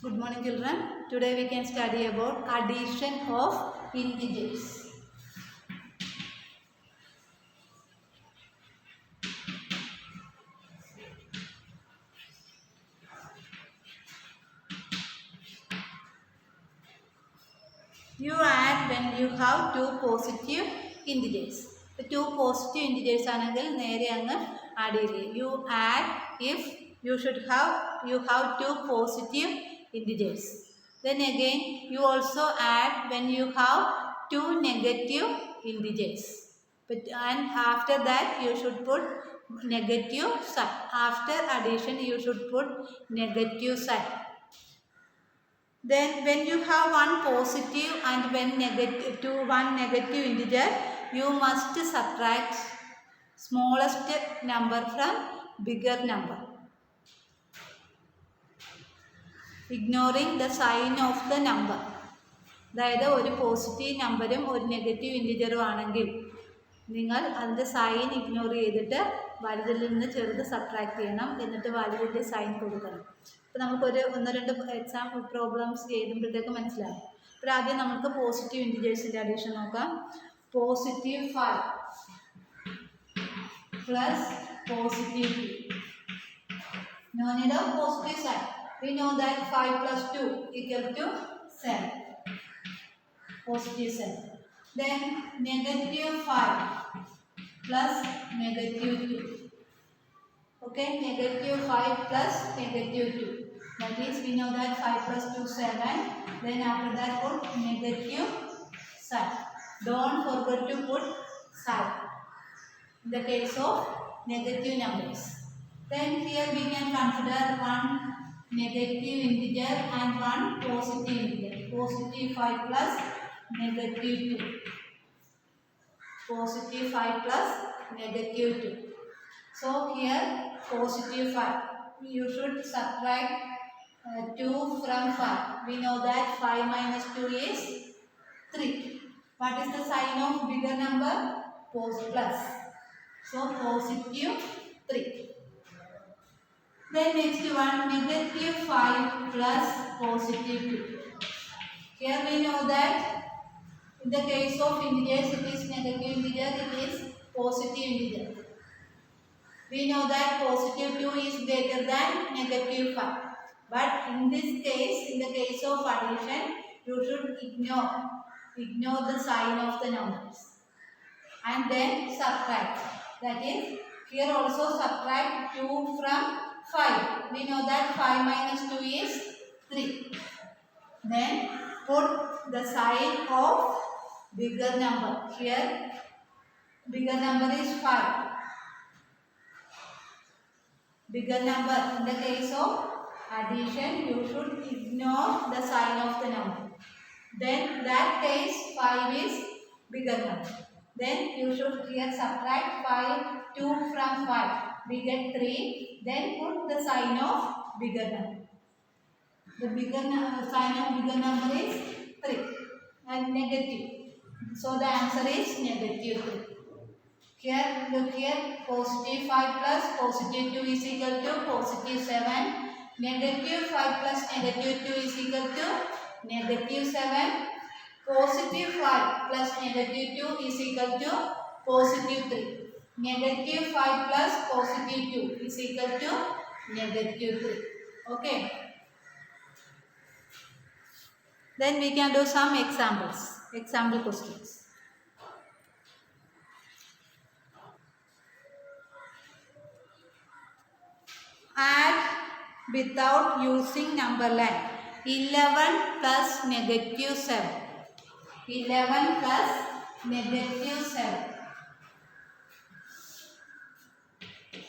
Good morning children. Today we can study about addition of integers. You add when you have two positive integers. The two positive integers ആണെങ്കിൽ നേരെ അങ്ങ് add ചെയ്യില്ലേ. You add if you have two positive integers. Then again you also add when you have two negative integers. And after that you should put negative sign. After addition you should put negative sign. Then when you have one positive and one negative integer, you must subtract smallest number from bigger number, ignoring the sign of the number. അതായത് ഒരു positive നമ്പറും ഒരു negative ഇൻറ്റിജറും ആണെങ്കിൽ നിങ്ങൾ അതിൻ്റെ sign ignore ചെയ്തിട്ട് വലുതിൽ നിന്ന് ചെറുത് സബ്ട്രാക്ട് ചെയ്യണം, എന്നിട്ട് വലുതിൻ്റെ സൈൻ കൊടുക്കണം. അപ്പോൾ നമുക്കൊരു ഒന്ന് രണ്ട് എക്സാം പ്രോബ്ലംസ് ചെയ്യുമ്പോഴത്തേക്ക് മനസ്സിലാവും. അപ്പോൾ ആദ്യം നമുക്ക് പോസിറ്റീവ് ഇൻറ്റിജേഴ്സിൻ്റെ അഡീഷൻ നോക്കാം. Positive 5 plus positive 2. No need of positive sign. We know that 5 plus 2 equal to 7. Positive 7. Then negative 5 plus negative 2. Okay, negative 5 plus negative 2. That is, we know that 5 plus 2 7. Then after that put negative sign. Don't forget to put sign in the case of negative numbers. Then here we can consider one negative integer and one positive integer. Positive 5 plus negative 2. Positive 5 plus negative 2. So here positive 5. You should subtract 2 from 5. We know that 5 minus 2 is 3. What is the sign of bigger number? Plus. So positive 3. Then next one, negative 5 plus positive 2. Here we know that in the case of integers it is negative integer, it is positive integer. We know that positive 2 is greater than negative 5. But in this case, in the case of addition, you should ignore the sign of the numbers and then subtract. That is, here also subtract 2 from 5. We know that 5 minus 2 is 3. Then put the sign of bigger number. Here bigger number is 5. Bigger number, in the case of addition you should ignore the sign of the number. Then that case 5 is bigger number. Then you should here subtract 2 from 5. We get 3. Then put the sign of bigger number. The sign of bigger number is 3 and negative. So the answer is negative 3. Here look here, positive 5 plus positive 2 is equal to positive 7. Negative 5 plus negative 2 is equal to negative 7. Positive 5 plus negative 2 is equal to positive 3. Negative 5 plus positive 2 is equal to negative 3. Okay. Then we can do some examples. Example questions. Add without using number line. 11 plus negative 7. 11 plus negative 7.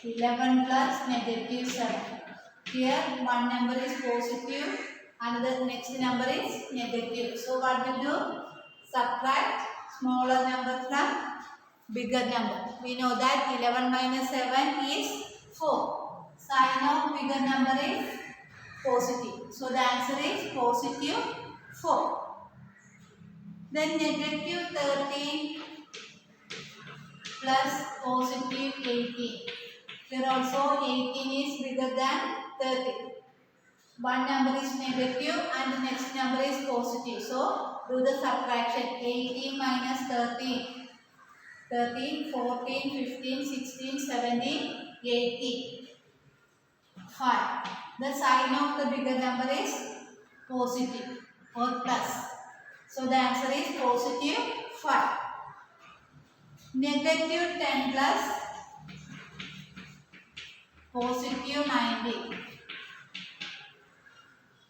11 plus negative 7. Here one number is positive, another next number is negative. So what we do? Subtract smaller number from bigger number. We know that 11 minus 7 is 4. Sign of bigger number is positive. So the answer is positive 4. Then negative 13 plus positive 18. Here also 18 is bigger than 13. one number is negative and the next number is positive. So do the subtraction. 18 minus 13. 13, 14, 15, 16, 17, 18. 5. The sign of the bigger number is positive or plus. So the answer is positive 5. Negative 10 plus positive 90.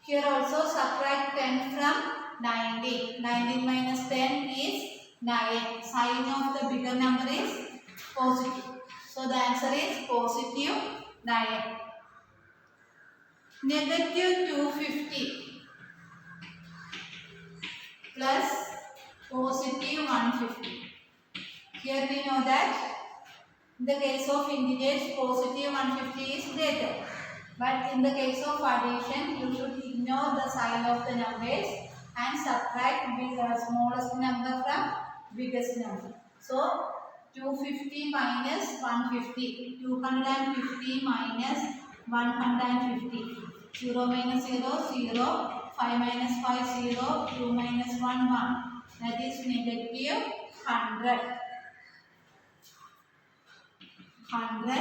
Here also subtract 10 from 90. 19 minus 10 is 9. Sign of the bigger number is positive. So the answer is positive 9. Negative 250 plus positive 150. Here we know that in the case of integers, positive 150 is greater. But in the case of addition, you should ignore the sign of the numbers and subtract the smallest number from biggest number. So 250 minus 150, 250 minus 150. 0 minus 0, 0, 5 minus 5, 0, 2 minus 1, 1. That is negative 100. 100.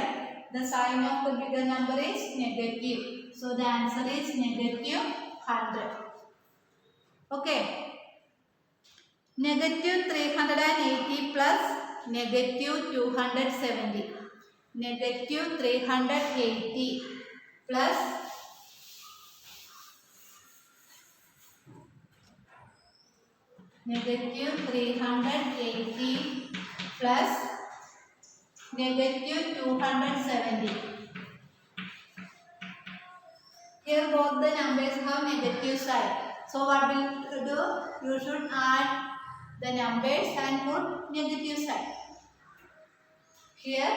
The sign of the bigger number is negative. So the answer is negative 100. Okay. Negative 380 plus negative 270. Negative 380 plus negative 380 plus negative 270. Here both the numbers have negative side. So what will you do? You should add the numbers and put negative side. Here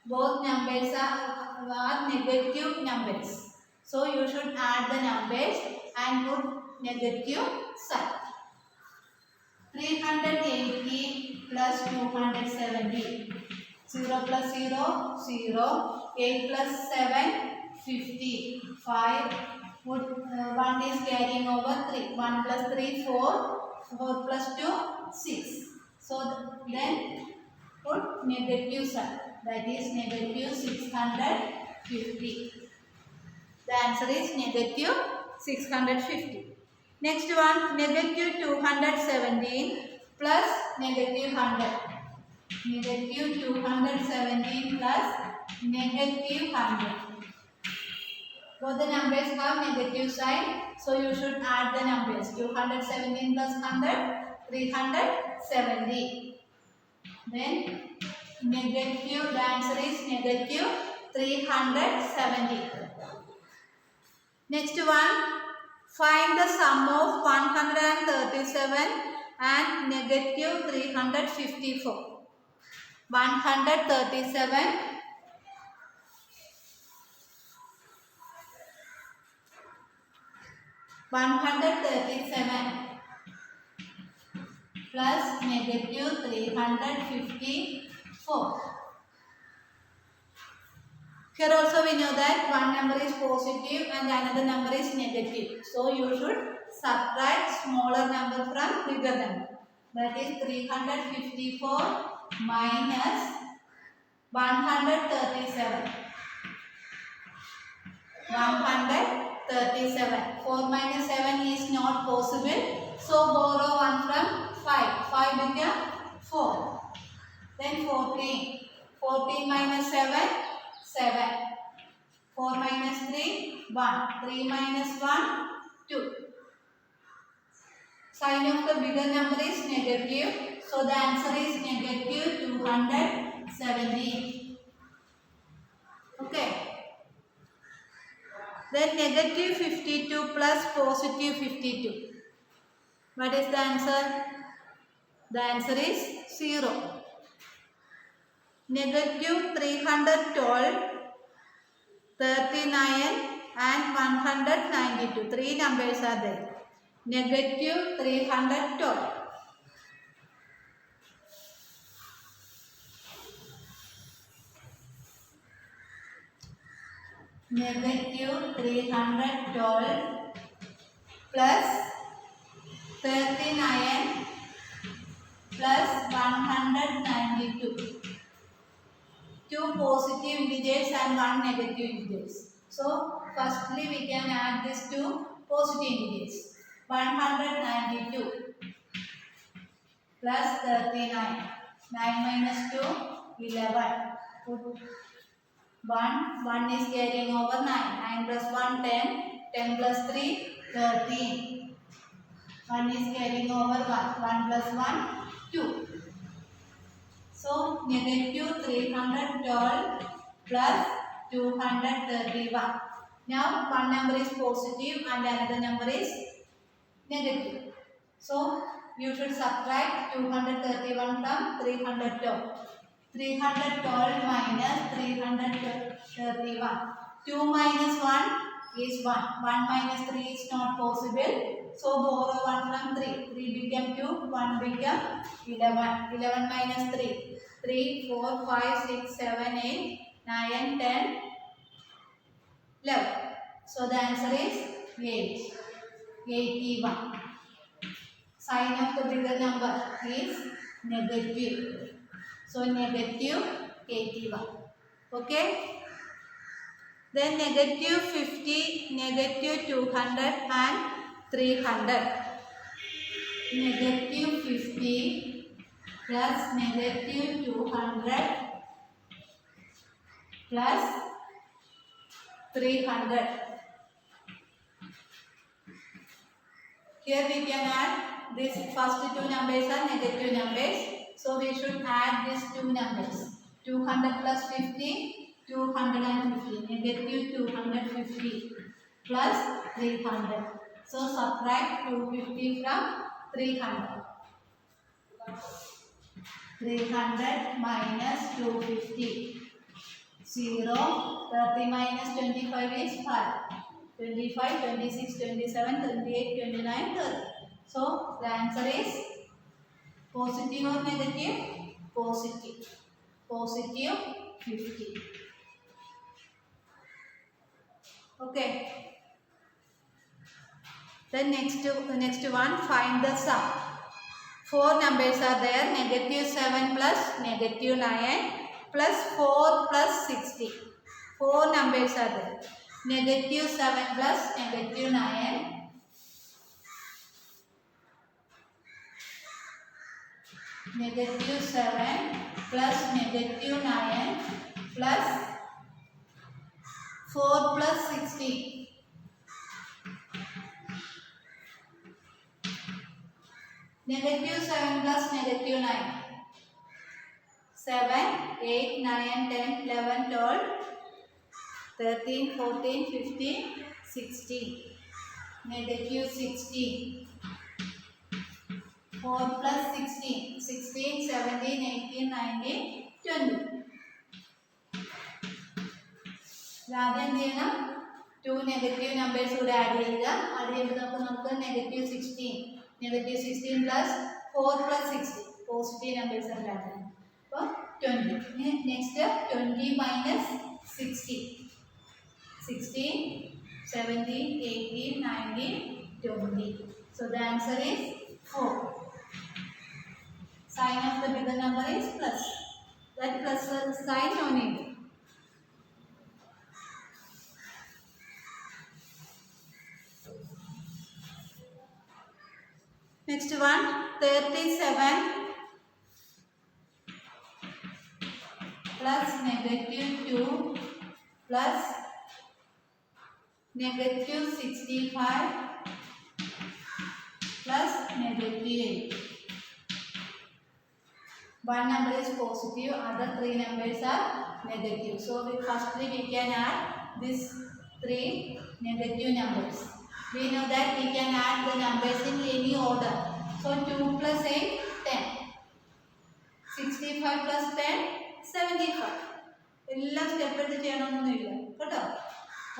both numbers are negative numbers. So you should add the numbers and put negative side. 380 plus 270. 0 plus 0, 0. 8 plus 7, 50. 5. Put 1 is carrying over 3. 1 plus 3, 4. 4 plus 2, 6. So then put negative sign. That is negative 650. The answer is negative 650. Next one, negative 217 plus negative 100. Negative 217 plus negative 100. Both the numbers have negative sign. So you should add the numbers. 217 plus 100, 370. Then negative, the answer is negative 370. Next one, find the sum of 137 and negative 354. 137 plus negative 354. Here also we know that one number is positive and another number is negative. So you should subtract smaller number from bigger number. That is 354 minus 137. 137. 4 minus 7 is not possible. So borrow 1 from 5. 5 become 4. Then 14. 14 minus 7, 7. 4 minus 3, 1. 3 minus 1, 2. Sign of the bigger number is negative. So the answer is negative 217. Okay. Then negative 52 plus positive 52. What is the answer? The answer is 0. Negative 312, 39 and 192. Three numbers are there. Negative 312. negative 312 plus 39 plus 192. Two positive integers and one negative integers. So firstly we can add these two positive integers. 192 plus 39. 9 minus 2, 11. Put 1 is carrying over 9. 9 plus 1, 10. 10 plus 3, 13. 1 is carrying over 1. 1 plus 1, 2. So negative 312 plus 231. Now one number is positive and another number is negative. So you should subtract 231 from 312. 312 minus 331. 2 minus 1 is 1. 1 minus 3 is not possible. So borrow 1 from 3. 3 became 2. 1 became 11. 11 minus 3. 3, 4, 5, 6, 7, 8, 9, 10, 11. So the answer is 8. 81. Sign of the bigger number is negative. So negative 81. Okay. Then negative 50, negative 200 and 300. Negative 50 plus negative 200 plus 300. Here we can add these first two numbers are negative numbers. So we should add these two numbers. 200 plus 50, 250. Negative 250 plus 300. So subtract 250 from 300. 300 minus 250. 0. 30 minus 25 is 5. 25, 26, 27, 28, 29, 30. So the answer is positive or negative? Positive. Positive 50. Okay. Then next one, find the sum. 4 numbers are there. Negative 7 plus negative 9 plus 4 plus 60. 4 numbers are there. Negative 7 plus negative 9. Negative 7 plus negative 9 plus 4 plus 60. Negative 7 plus negative 9. 7, 8, 9, 10, 11, 12, 13, 14, 15, 16. Negative 16. 4 plus 16. 16, 17, 18, 19, 20. ആദ്യം എന്ത് ചെയ്യണം? 2 negative numbers കൂടെ add ചെയ്യുക. Add ചെയ്യുമ്പോൾ നമുക്ക് negative 16. Negative 16 plus 4 plus 60. Positive numbers ആണ് add ചെയ്യുന്നത്. അപ്പോൾ 20. Next 20 minus 60. 16, 17, 18, 19, 20. So the answer is 4. Sign of the bigger number is plus. That plus sign no need. Next one, 37 plus negative 2 plus negative 65 plus negative 8. One number is positive, other 3 numbers are negative. So firstly we can add these 3 negative numbers. We know that we can add the numbers in any order. So 2 plus 8, 10. 65 plus 10, 75. എല്ലാം step എടുത്ത് ചെയ്യണമെന്നൊന്നുമില്ല കേട്ടോ.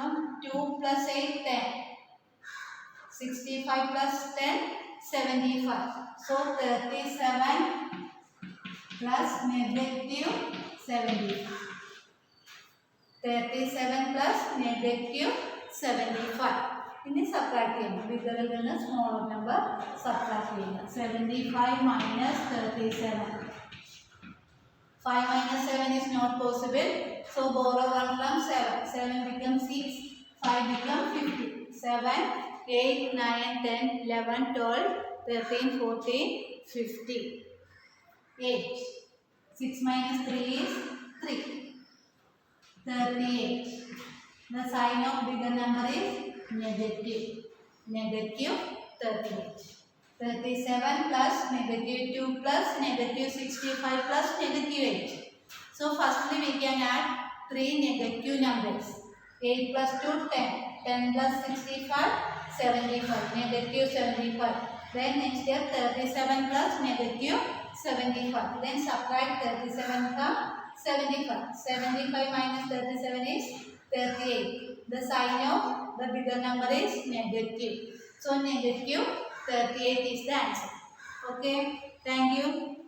അപ്പം 2 plus 8, 10. 65 plus 10, 75. So 37 plus negative 75. 37 plus negative 75. ഇനി subtract ചെയ്യണം. ബിഗറിൽ നിന്ന് smaller number subtract ചെയ്യുക. 75 minus 37. 5 minus 7 is not possible. So borrow 1 from 7. 7 becomes 6. 5 becomes 50. 7, 8, 9, 10, 11, 12, 13, 14, 50. 8. 6 minus 3 is 3. 38. The sign of bigger number is negative. Negative 38. 37 plus negative 2 plus negative 65 plus negative 8. So firstly we can add 3 negative numbers. 8 plus 2, 10. 10 plus 65, 75. Negative 75. Then next step 37 plus negative 75. Then subtract 37 from 75. 75 minus 37 is 38. The sign of the bigger number is negative. So negative 38 is the answer. Okay. Thank you.